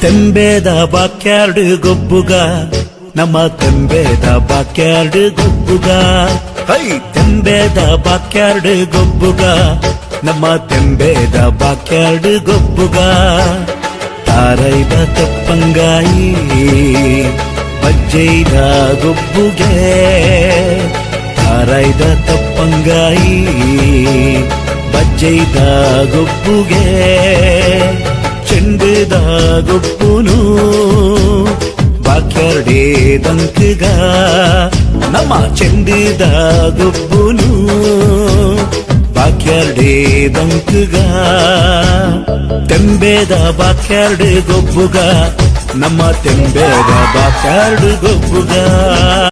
ತೆಂಬೇದ backyard ಗೊಬ್ಬುಗ ನಮ್ಮ ತೆಂಬೇದ backyard ಗೊಬ್ಬುಗ high ತೆಂಬೇದ backyard ಗೊಬ್ಬುಗ ನಮ್ಮ ತೆಂಬೇದ backyard ಗೊಬ್ಬುಗ ತಾರೈದ ತಪ್ಪಂಗಾಯಿ ಬಜ್ಜೈದ ಗೊಬ್ಬುಗೆ ತಾರೈದ ತಪ್ಪಂಗಾಯಿ ಬಜ್ಜೈದ ಗೊಬ್ಬುಗೆ ಚೆಂಡದ ಗೊಬ್ಬುನು ಬಾಕ್ಯಾರ್ಡೇ ದಂಕಗ ನಮ್ಮ ಚೆಂಡದ ಗೊಬ್ಬುನು ಬಾಕ್ಯಾರ್ಡೇ ದಂಕಗ ತೆಂಬೇದ ಬಾಕ್ಯಾರ್ಡ್ ಗೊಬ್ಬುಗ ನಮ್ಮ ತೆಂಬೇದ ಬಾಕ್ಯಾರ್ಡ್ ಗೊಬ್ಬುಗ